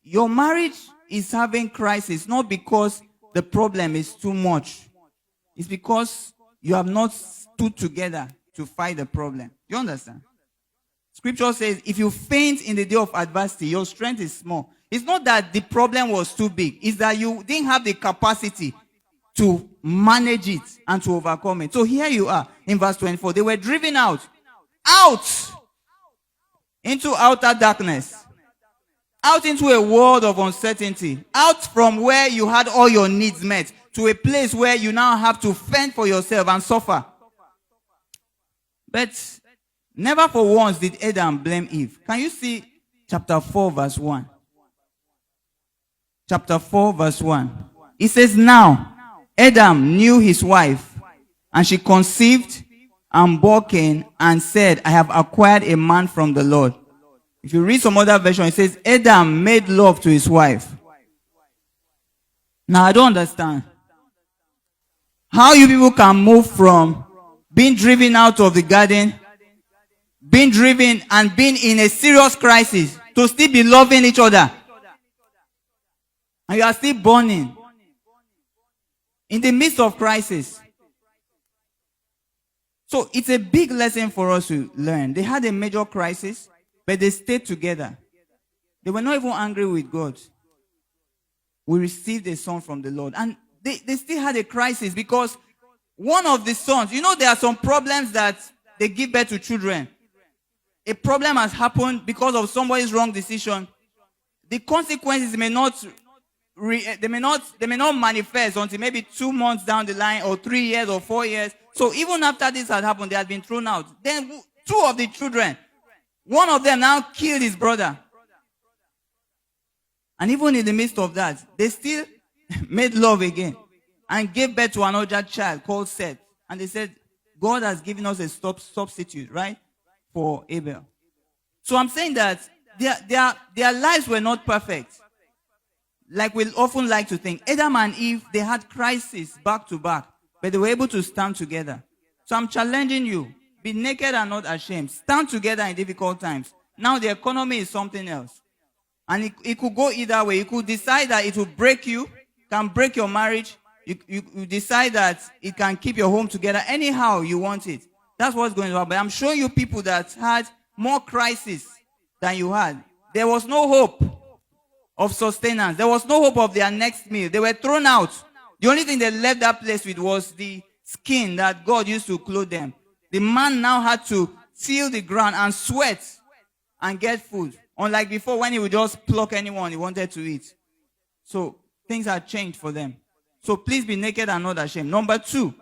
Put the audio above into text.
your marriage is having crisis not because the problem is too much. It's because you have not stood together to fight the problem. You understand? Scripture says, if you faint in the day of adversity, your strength is small. It's not that the problem was too big. It's that you didn't have the capacity to manage it and to overcome it. So here you are in verse 24. They were driven out into outer darkness, out into a world of uncertainty, out from where you had all your needs met to a place where you now have to fend for yourself and suffer. But never for once did Adam blame Eve. Can you see chapter 4 verse 1? Chapter 4 verse 1. It says, now Adam knew his wife, and she conceived and bore Cain, and said, I have acquired a man from the Lord. If you read some other version, it says, Adam made love to his wife. Now I don't understand how you people can move from being driven out of the garden, being driven and being in a serious crisis, to still be loving each other. And you are still burning in the midst of crisis. So it's a big lesson for us to learn. They had a major crisis, but they stayed together. They were not even angry with God. We received a son from the Lord. And they still had a crisis because one of the sons, there are some problems that they give birth to children. A problem has happened because of somebody's wrong decision. The consequences may not manifest until maybe 2 months down the line, or 3 years or 4 years. So even after this had happened, they had been thrown out. Then 2 of the children, one of them now killed his brother. And even in the midst of that, they still made love again and gave birth to another child called Seth. And they said, God has given us a substitute, right, for Abel. So I'm saying that their lives were not perfect, like we often like to think. Adam and Eve, they had crises back to back, but they were able to stand together. So I'm challenging you. Be naked and not ashamed. Stand together in difficult times. Now the economy is something else. And it could go either way. You could decide that it will break you, can break your marriage. You decide that it can keep your home together anyhow you want it. That's what's going on. But I'm showing you people that had more crisis than you had. There was no hope of sustenance. There was no hope of their next meal. They were thrown out. The only thing they left that place with was the skin that God used to clothe them. The man now had to till the ground and sweat and get food. Unlike before, when he would just pluck anyone he wanted to eat. So things had changed for them. So please be naked and not ashamed. Number 2,